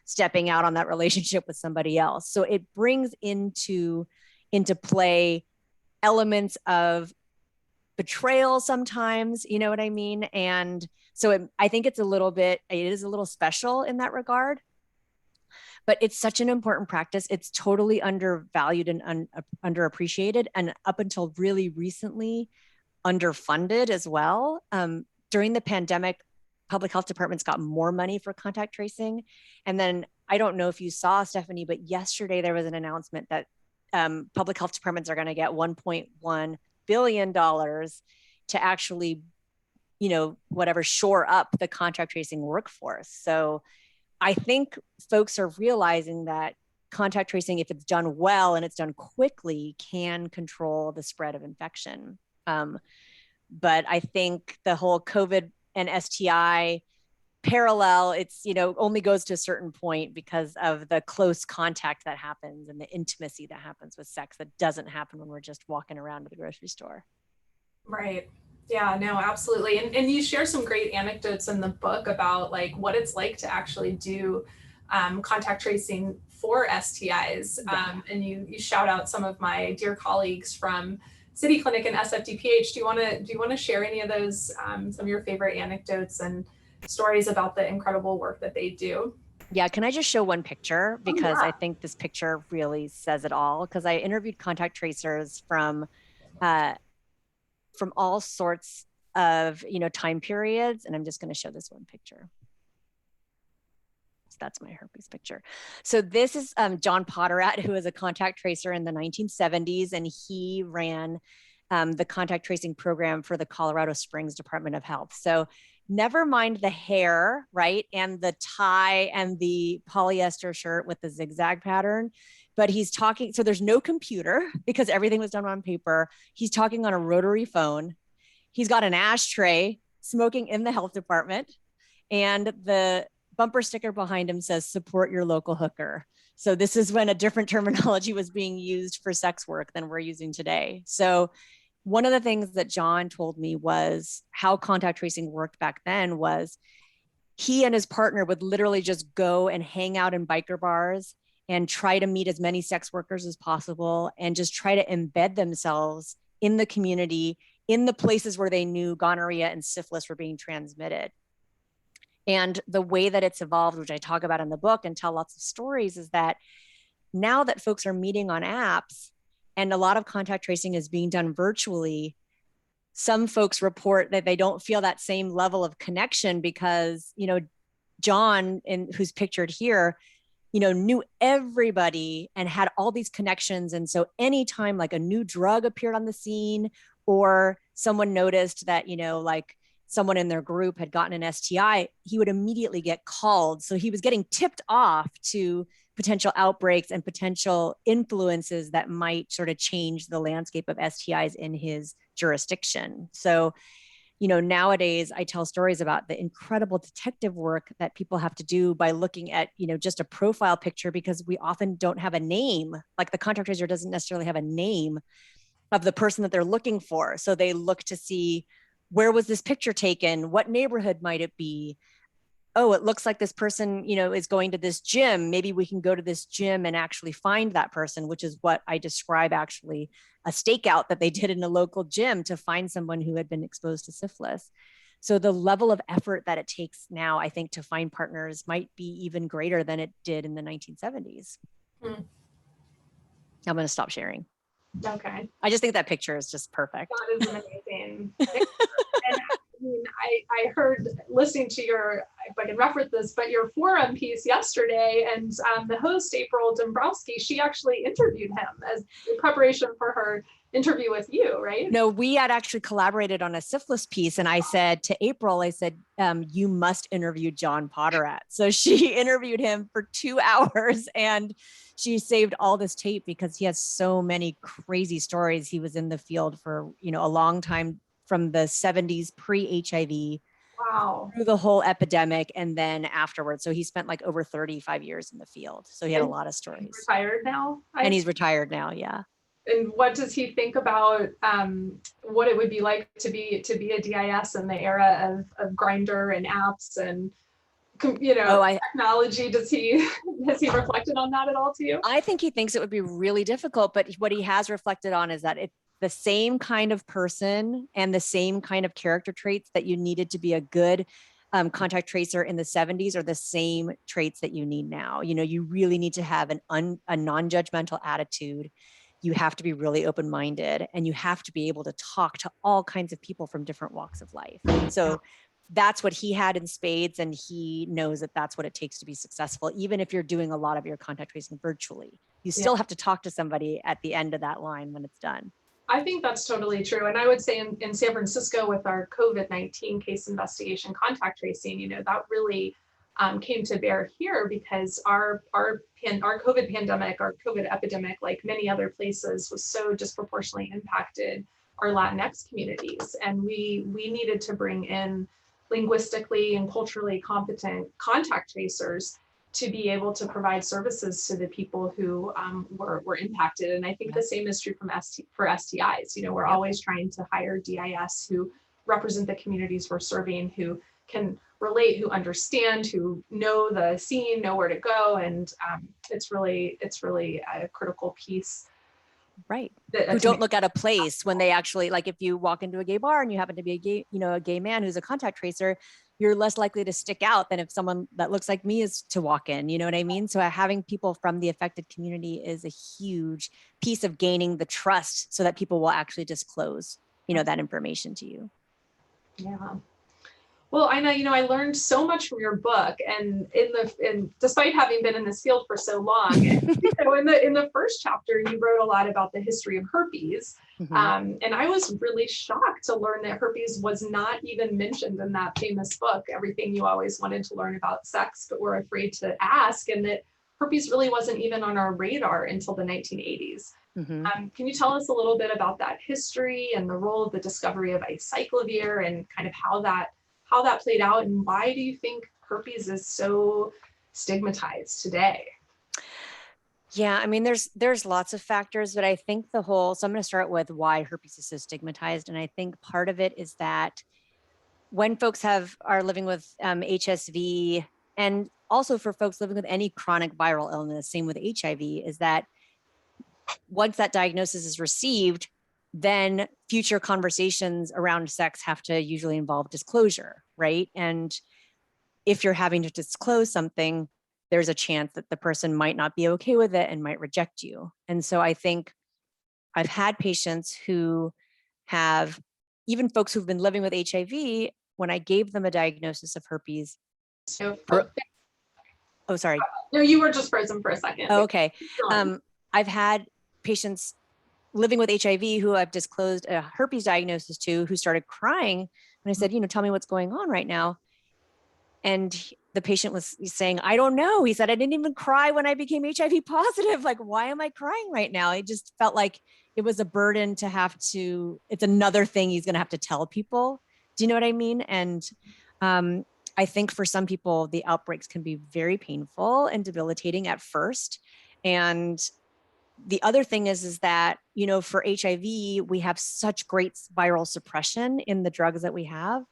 stepping out on that relationship with somebody else. So it brings into play elements of betrayal sometimes, you know what I mean? And so I think it is a little special in that regard, but it's such an important practice. It's totally undervalued and underappreciated. And up until really recently, underfunded as well. During the pandemic, public health departments got more money for contact tracing. And then I don't know if you saw, Stephanie, but yesterday there was an announcement that public health departments are going to get $1.1 billion to actually, shore up the contact tracing workforce. So I think folks are realizing that contact tracing, if it's done well and it's done quickly, can control the spread of infection. But I think the whole COVID and STI parallel, it's, only goes to a certain point because of the close contact that happens and the intimacy that happens with sex that doesn't happen when we're just walking around to the grocery store. Right. Yeah, no, absolutely. And you share some great anecdotes in the book about like what it's like to actually do contact tracing for STIs. And you shout out some of my dear colleagues from City Clinic and SFDPH. Do you want to share any of those, some of your favorite anecdotes and stories about the incredible work that they do? Yeah, can I just show one picture? Because yeah. I think this picture really says it all. Because I interviewed contact tracers from all sorts of, time periods. And I'm just going to show this one picture. So that's my herpes picture. So this is John Potterat, who was a contact tracer in the 1970s, and he ran the contact tracing program for the Colorado Springs Department of Health. So never mind the hair, right? And the tie and the polyester shirt with the zigzag pattern, but he's talking, so there's no computer because everything was done on paper. He's talking on a rotary phone. He's got an ashtray, smoking in the health department, and the bumper sticker behind him says, "Support your local hooker." So this is when a different terminology was being used for sex work than we're using today. So one of the things that John told me was how contact tracing worked back then was he and his partner would literally just go and hang out in biker bars and try to meet as many sex workers as possible and just try to embed themselves in the community, in the places where they knew gonorrhea and syphilis were being transmitted. And the way that it's evolved, which I talk about in the book and tell lots of stories, is that now that folks are meeting on apps and a lot of contact tracing is being done virtually, some folks report that they don't feel that same level of connection because, John, who's pictured here, knew everybody and had all these connections. And so anytime like a new drug appeared on the scene or someone noticed that, like someone in their group had gotten an STI, he would immediately get called. So he was getting tipped off to potential outbreaks and potential influences that might sort of change the landscape of STIs in his jurisdiction. So, nowadays I tell stories about the incredible detective work that people have to do by looking at, just a profile picture, because we often don't have a name. Like the contact tracer doesn't necessarily have a name of the person that they're looking for. So they look to see, where was this picture taken? What neighborhood might it be? Oh, it looks like this person, is going to this gym. Maybe we can go to this gym and actually find that person, which is what I describe actually a stakeout that they did in a local gym to find someone who had been exposed to syphilis. So the level of effort that it takes now, I think, to find partners might be even greater than it did in the 1970s. I'm going to stop sharing. Okay. I just think that picture is just perfect. That is amazing. And I heard, listening to your, if I can reference this, but your forum piece yesterday, and the host, April Dombrowski, she actually interviewed him as in preparation for her interview with you, right? No, we had actually collaborated on a syphilis piece. And I said to April, you must interview John Potterat. So she interviewed him for 2 hours and she saved all this tape because he has so many crazy stories. He was in the field for, a long time from the 70s pre-HIV Wow. through the whole epidemic and then afterwards. So he spent like over 35 years in the field. So he had a lot of stories. He's retired now? And he's retired now, yeah. And what does he think about what it would be like to be a DIS in the era of Grindr and apps and technology? Has he reflected on that at all to you? I think he thinks it would be really difficult, but what he has reflected on is that it's the same kind of person and the same kind of character traits that you needed to be a good contact tracer in the 70s are the same traits that you need now. You really need to have a non-judgmental attitude. You have to be really open-minded, and you have to be able to talk to all kinds of people from different walks of life. So that's what he had in spades, and he knows that that's what it takes to be successful. Even if you're doing a lot of your contact tracing virtually, you still have to talk to somebody at the end of that line when it's done. I think that's totally true. And I would say in San Francisco with our COVID-19 case investigation contact tracing, that really came to bear here because our COVID pandemic, our COVID epidemic, like many other places, was so disproportionately impacted our Latinx communities. And we needed to bring in linguistically and culturally competent contact tracers to be able to provide services to the people who were impacted. And I think the same is true for STIs. We're always trying to hire DIS who represent the communities we're serving, who can relate, who understand, who know the scene, know where to go. And it's really a critical piece. Right. Who don't look at a place when they actually, like if you walk into a gay bar and you happen to be a gay man who's a contact tracer, you're less likely to stick out than if someone that looks like me is to walk in, you know what I mean? So having people from the affected community is a huge piece of gaining the trust so that people will actually disclose, that information to you. Yeah. Well, Ina, I learned so much from your book, and despite having been in this field for so long, in the first chapter, you wrote a lot about the history of herpes, and I was really shocked to learn that herpes was not even mentioned in that famous book, Everything You Always Wanted to Learn About Sex But Were Afraid to Ask, and that herpes really wasn't even on our radar until the 1980s. Can you tell us a little bit about that history and the role of the discovery of acyclovir and kind of how that played out, and why do you think herpes is so stigmatized today? Yeah, I mean, there's lots of factors, but I think so I'm going to start with why herpes is so stigmatized. And I think part of it is that when folks are living with HSV, and also for folks living with any chronic viral illness, same with HIV, is that once that diagnosis is received, then future conversations around sex have to usually involve disclosure, right? And if you're having to disclose something, there's a chance that the person might not be okay with it and might reject you. And so I think I've had patients who have, even folks who've been living with HIV, when I gave them a diagnosis of herpes. Oh, sorry. No, you were just frozen for a second. Oh, okay. I've had patients living with HIV who I've disclosed a herpes diagnosis to, who started crying. And I said, tell me what's going on right now. And the patient was saying, I don't know. He said, I didn't even cry when I became HIV positive. Like, why am I crying right now? It just felt like it was a burden to it's another thing he's going to have to tell people. Do you know what I mean? And I think for some people, the outbreaks can be very painful and debilitating at first. And the other thing is that, for HIV, we have such great viral suppression in the drugs that we have.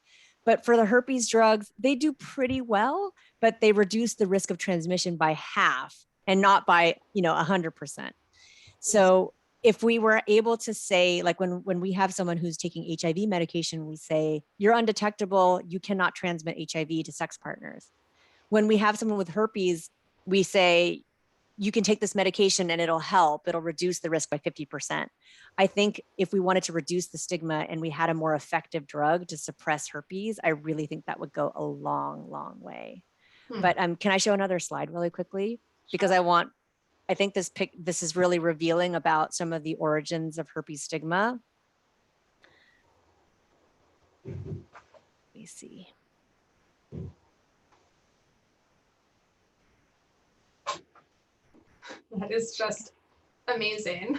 But for the herpes drugs, they do pretty well, but they reduce the risk of transmission by half and not by, 100%. So if we were able to say, like when we have someone who's taking HIV medication, we say, you're undetectable, you cannot transmit HIV to sex partners. When we have someone with herpes, we say, you can take this medication and it'll help. It'll reduce the risk by 50%. I think if we wanted to reduce the stigma and we had a more effective drug to suppress herpes, I really think that would go a long, long way. But can I show another slide really quickly? Because I think this is really revealing about some of the origins of herpes stigma. Let me see. That is just amazing.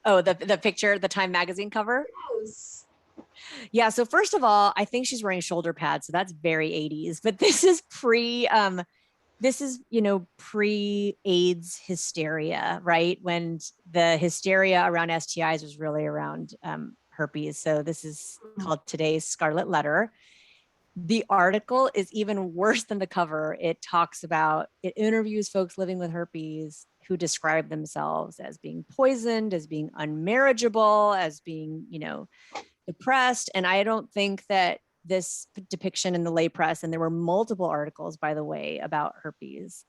Oh, the picture, the Time magazine cover? Yes. Yeah. So first of all, I think she's wearing shoulder pads. So that's very 80s, but this is pre-AIDS hysteria, right? When the hysteria around STIs was really around herpes. So this is called Today's Scarlet Letter. The article is even worse than the cover. It interviews folks living with herpes who describe themselves as being poisoned, as being unmarriageable, as being, depressed. And I don't think that this depiction in the lay press, and there were multiple articles, by the way, about herpes,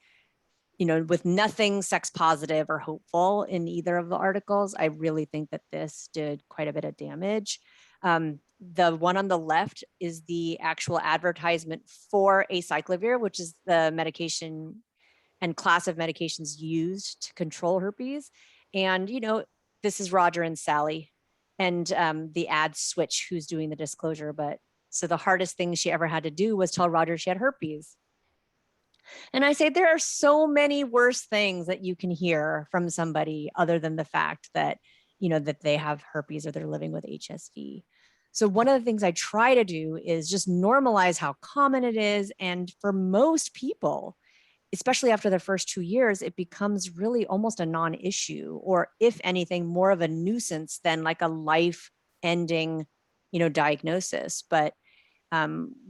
with nothing sex positive or hopeful in either of the articles. I really think that this did quite a bit of damage. The one on the left is the actual advertisement for acyclovir, which is the medication and class of medications used to control herpes. And, this is Roger and Sally. And the ad switch who's doing the disclosure. But so the hardest thing she ever had to do was tell Roger she had herpes. And I say there are so many worse things that you can hear from somebody other than the fact that, that they have herpes or they're living with HSV. So one of the things I try to do is just normalize how common it is. And for most people, especially after the first 2 years, it becomes really almost a non-issue, or if anything, more of a nuisance than like a life-ending, diagnosis. But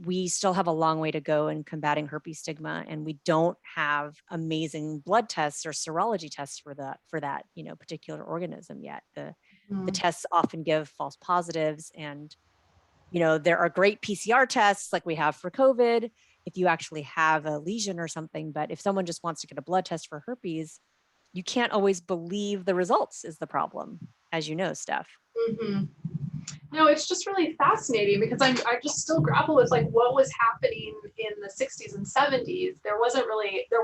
we still have a long way to go in combating herpes stigma, and we don't have amazing blood tests or serology tests for that particular organism yet. The tests often give false positives, and there are great PCR tests like we have for COVID if you actually have a lesion or something. But if someone just wants to get a blood test for herpes, you can't always believe the results is the problem, as you know, Steph. Mm-hmm. No, it's just really fascinating because I just still grapple with like what was happening in the 60s and 70s. There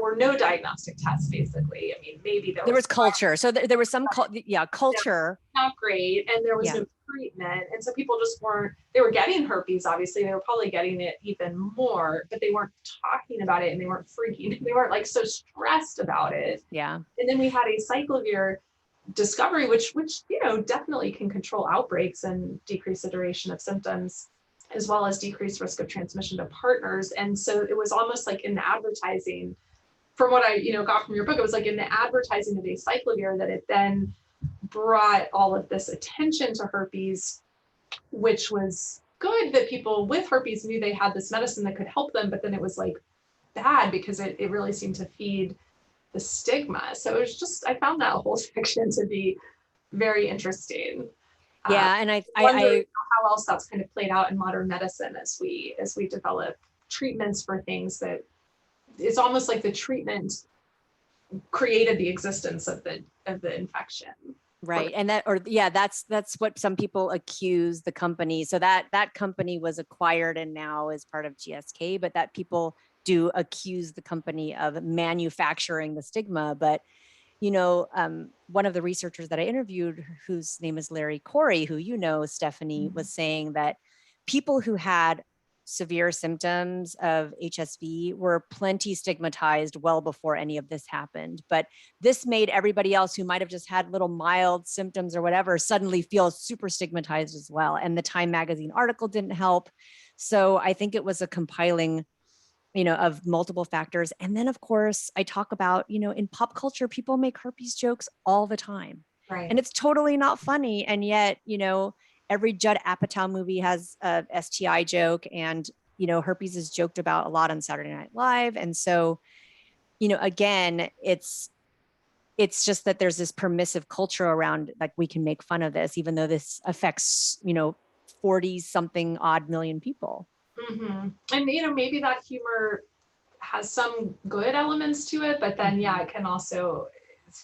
were no diagnostic tests, basically. I mean, maybe there was culture. So there was some, culture. Not great. And there was no treatment. And so people just they were getting herpes, obviously. They were probably getting it even more, but they weren't talking about it and they weren't they weren't like so stressed about it. Yeah. And then we had acyclovir discovery, which definitely can control outbreaks and decrease the duration of symptoms, as well as decrease risk of transmission to partners. And so it was almost like in the advertising, from what I got from your book, it was like in the advertising of acyclovir that it then brought all of this attention to herpes, which was good that people with herpes knew they had this medicine that could help them, but then it was like bad because it really seemed to feed the stigma. So it was just, I found that whole section to be very interesting. Yeah. And I how else that's kind of played out in modern medicine as we develop treatments for things that it's almost like the treatment created the existence of the infection. Right. And that's what some people accuse the company. So that company was acquired and now is part of GSK, but that people do accuse the company of manufacturing the stigma. But, one of the researchers that I interviewed, whose name is Larry Corey, who Stephanie, was saying that people who had severe symptoms of HSV were plenty stigmatized well before any of this happened. But this made everybody else who might have just had little mild symptoms or whatever suddenly feel super stigmatized as well. And the Time magazine article didn't help. So I think it was a compiling of multiple factors. And then, of course, I talk about, in pop culture, people make herpes jokes all the time. Right. And it's totally not funny. And yet, every Judd Apatow movie has a STI joke, and, herpes is joked about a lot on Saturday Night Live. And so, again, it's just that there's this permissive culture around, like, we can make fun of this, even though this affects, 40 something odd million people. Mm-hmm. And, maybe that humor has some good elements to it, but then, it can also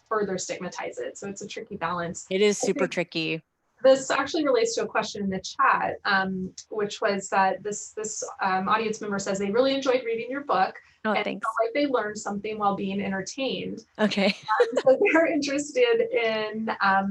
further stigmatize it. So it's a tricky balance. It is super tricky. This actually relates to a question in the chat, which was that this audience member says they really enjoyed reading your book. Oh, and thanks. felt like they learned something while being entertained. Okay. So they're interested in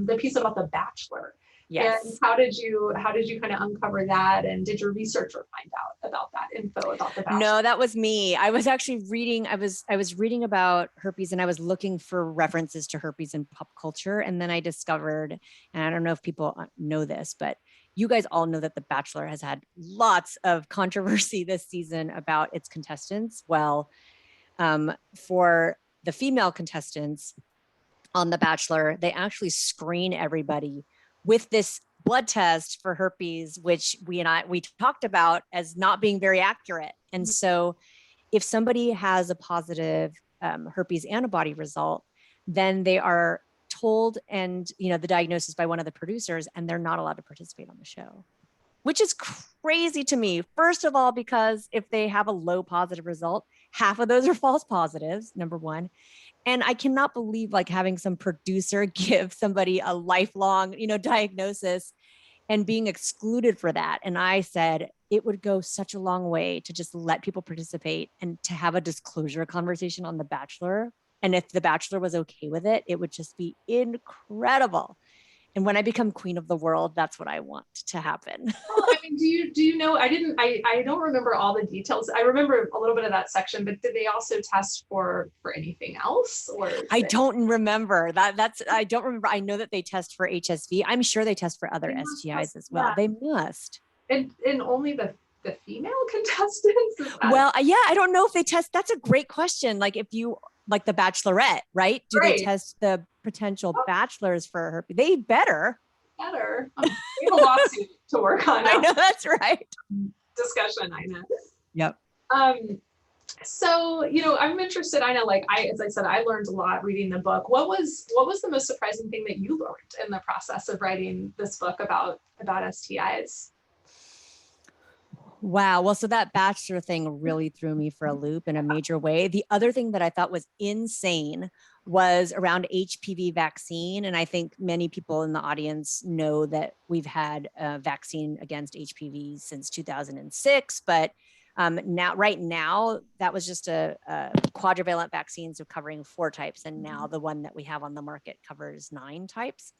the piece about The Bachelor. Yes. And how did you kind of uncover that? And did your researcher find out about that info about The Bachelor? No, that was me. I was actually reading, I was reading about herpes, and I was looking for references to herpes in pop culture. And then I discovered, and I don't know if people know this, but you guys all know that The Bachelor has had lots of controversy this season about its contestants. Well, for the female contestants on The Bachelor, they actually screen everybody with this blood test for herpes, which we talked about as not being very accurate. And so if somebody has a positive herpes antibody result, then they are told and the diagnosis by one of the producers, and they're not allowed to participate on the show, which is crazy to me. First of all, because if they have a low positive result, half of those are false positives, number one. And I cannot believe like having some producer give somebody a lifelong, diagnosis and being excluded for that. And I said, it would go such a long way to just let people participate and to have a disclosure conversation on The Bachelor. And if The Bachelor was okay with it, it would just be incredible. And when I become queen of the world, that's what I want to happen. Well, I mean, do you know, I don't remember all the details. I remember a little bit of that section, but did they also test for anything else? Or I don't remember that. I don't remember. I know that they test for HSV. I'm sure they test for other STIs as well. Yeah. They must. And only the female contestants? Well, yeah, I don't know if they test. That's a great question. Like if you, like the Bachelorette, right? Do they test the potential bachelors for herpes? They better. We have a lawsuit to work on. I know, that's right. Discussion, I know. Yep. So, I'm interested, Ina, as I said, I learned a lot reading the book. What was the most surprising thing that you learned in the process of writing this book about STIs? Wow. Well, so that Bachelor thing really threw me for a loop in a major way. The other thing that I thought was insane was around HPV vaccine. And I think many people in the audience know that we've had a vaccine against HPV since 2006, but right now, that was just a quadrivalent vaccine, so covering 4 types. And now the one that we have on the market covers 9 types.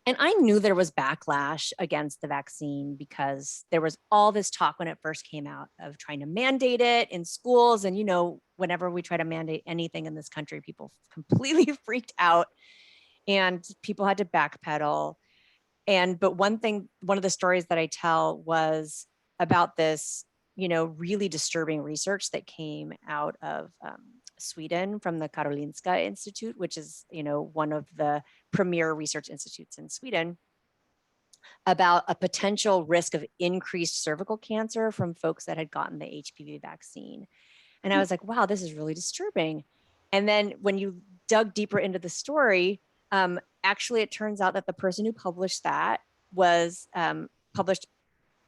And I knew there was backlash against the vaccine because there was all this talk when it first came out of trying to mandate it in schools. And, whenever we try to mandate anything in this country, people completely freaked out and people had to backpedal. But one of the stories that I tell was about this, really disturbing research that came out of Sweden from the Karolinska Institute, which is, one of the premier research institutes in Sweden, about a potential risk of increased cervical cancer from folks that had gotten the HPV vaccine. And I was like, wow, this is really disturbing. And then when you dug deeper into the story, actually, it turns out that the person who published that was published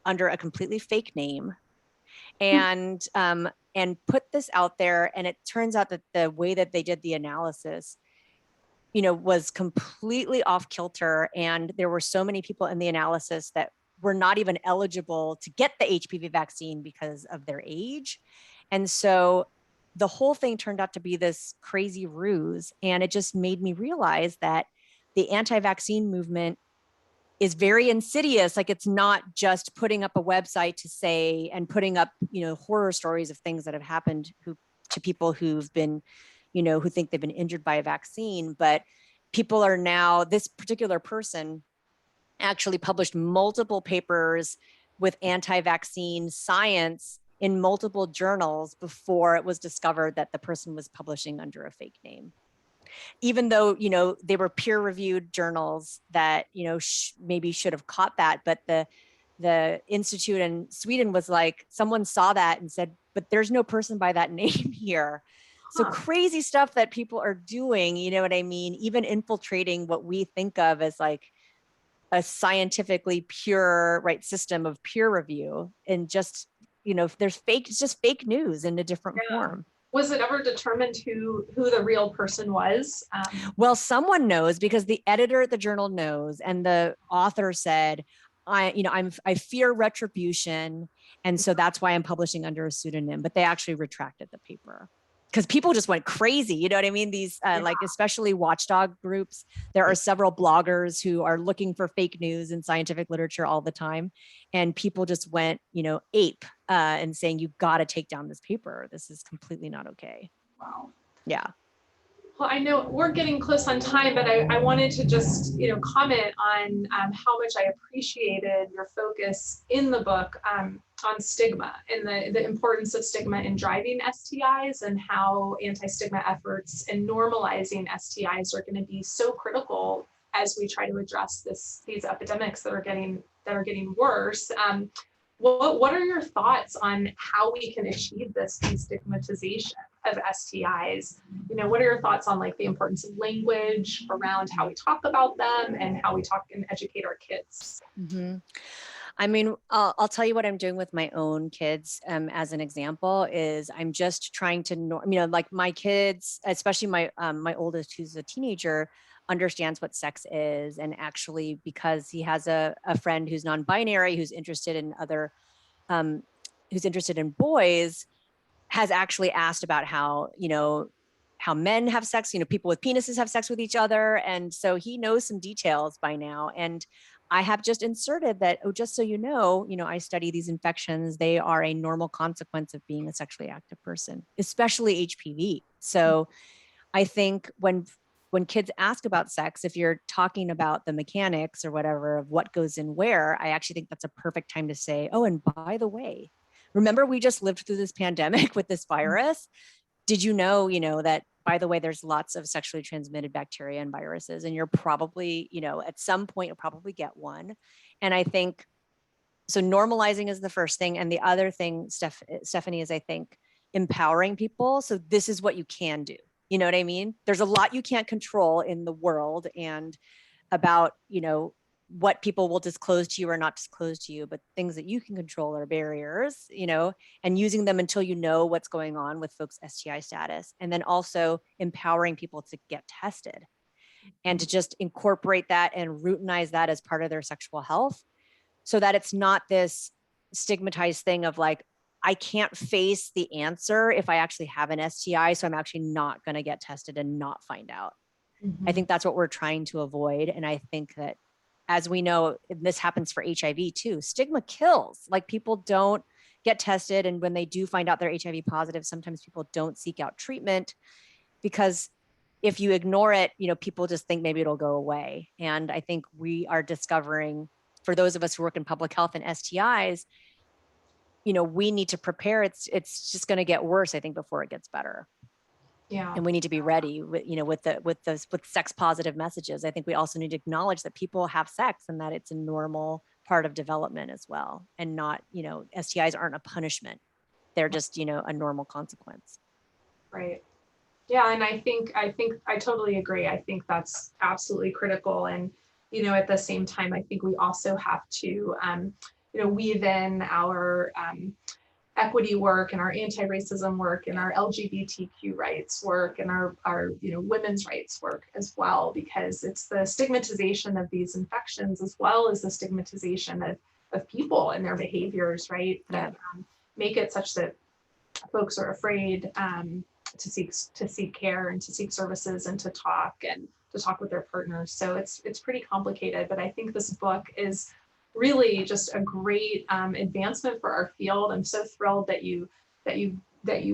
under a completely fake name and put this out there. And it turns out that the way that they did the analysis, was completely off kilter. And there were so many people in the analysis that were not even eligible to get the HPV vaccine because of their age. And so the whole thing turned out to be this crazy ruse. And it just made me realize that the anti-vaccine movement is very insidious. Like it's not just putting up a website to say and putting up, horror stories of things that have happened to people who've been, who think they've been injured by a vaccine. But people are now, this particular person actually published multiple papers with anti-vaccine science in multiple journals before it was discovered that the person was publishing under a fake name. Even though, they were peer-reviewed journals that, maybe should have caught that. But the institute in Sweden was like, someone saw that and said, but there's no person by that name here. So crazy stuff that people are doing, you know what I mean? Even infiltrating what we think of as like a scientifically pure, right, system of peer review. And just, if there's it's just fake news in a different form. Was it ever determined who the real person was? Well, someone knows because the editor at the journal knows, and the author said, I fear retribution, and so that's why I'm publishing under a pseudonym. But they actually retracted the paper because people just went crazy. You know what I mean? These like especially watchdog groups. There are several bloggers who are looking for fake news in scientific literature all the time, and people just went, ape and saying, you've got to take down this paper. This is completely not okay. Wow. Yeah. Well, I know we're getting close on time, but I wanted to just, comment on how much I appreciated your focus in the book on stigma and the importance of stigma in driving STIs, and how anti-stigma efforts and normalizing STIs are going to be so critical as we try to address these epidemics that are getting worse. What are your thoughts on how we can achieve this destigmatization of STIs? What are your thoughts on like the importance of language around how we talk about them and how we talk and educate our kids? Mm-hmm. I mean, I'll tell you what I'm doing with my own kids as an example is I'm just trying to, like my kids, especially my oldest, who's a teenager, understands what sex is. And actually, because he has a friend who's non-binary, who's interested in who's interested in boys, has actually asked about how men have sex, people with penises have sex with each other. And so he knows some details by now. And I have just inserted that, oh, just so I study these infections. They are a normal consequence of being a sexually active person, especially HPV. So I think when kids ask about sex, if you're talking about the mechanics or whatever of what goes in where, I actually think that's a perfect time to say, oh, and by the way, remember we just lived through this pandemic with this virus? Did you know, that by the way, there's lots of sexually transmitted bacteria and viruses, and you're probably, at some point you'll probably get one. And I think, so normalizing is the first thing. And the other thing, Stephanie, is I think empowering people. So this is what you can do. You know what I mean? There's a lot you can't control in the world and about, what people will disclose to you or not disclose to you, but things that you can control are barriers, and using them until you know what's going on with folks' STI status. And then also empowering people to get tested and to just incorporate that and routinize that as part of their sexual health, so that it's not this stigmatized thing of like, I can't face the answer if I actually have an STI, so I'm actually not going to get tested and not find out. I think that's what we're trying to avoid. And I think that, as we know, this happens for HIV too. Stigma kills. Like, people don't get tested. And when they do find out they're HIV positive, sometimes people don't seek out treatment, because if you ignore it, people just think maybe it'll go away. And I think we are discovering, for those of us who work in public health and STIs, we need to prepare. It's just going to get worse, I think, before it gets better. Yeah. And we need to be ready with sex positive messages. I think we also need to acknowledge that people have sex and that it's a normal part of development as well. And not, STIs aren't a punishment. They're just, a normal consequence. Right. Yeah. And I think I totally agree. I think that's absolutely critical. And, at the same time, I think we also have to, weave in our equity work and our anti-racism work and our LGBTQ rights work and our women's rights work as well, because it's the stigmatization of these infections as well as the stigmatization of people and their behaviors, right? That make it such that folks are afraid to seek care and to seek services and to talk with their partners. So it's pretty complicated, but I think this book is really just a great advancement for our field. I'm so thrilled that you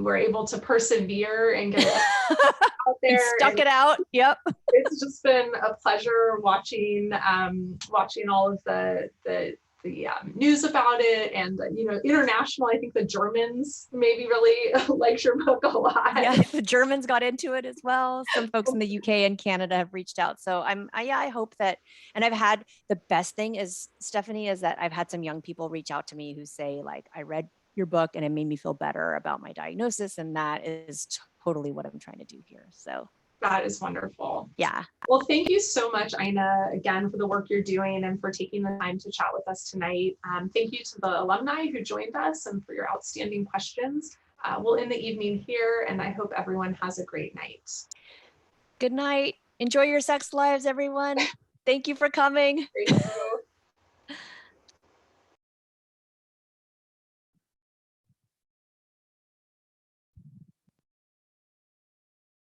were able to persevere and get it out there. Stuck it out. Yep. It's just been a pleasure watching all of the news about it, and international. I think the Germans maybe really liked your book a lot. Yeah, the Germans got into it as well. Some folks in the UK and Canada have reached out. So I hope that, and I've had, the best thing is, Stephanie, is that I've had some young people reach out to me who say, like, I read your book and it made me feel better about my diagnosis. And that is totally what I'm trying to do here. So that is wonderful. Yeah. Well, thank you so much, Ina, again, for the work you're doing and for taking the time to chat with us tonight. Thank you to the alumni who joined us and for your outstanding questions. We'll end the evening here, and I hope everyone has a great night. Good night. Enjoy your sex lives, everyone. Thank you for coming. Thank you.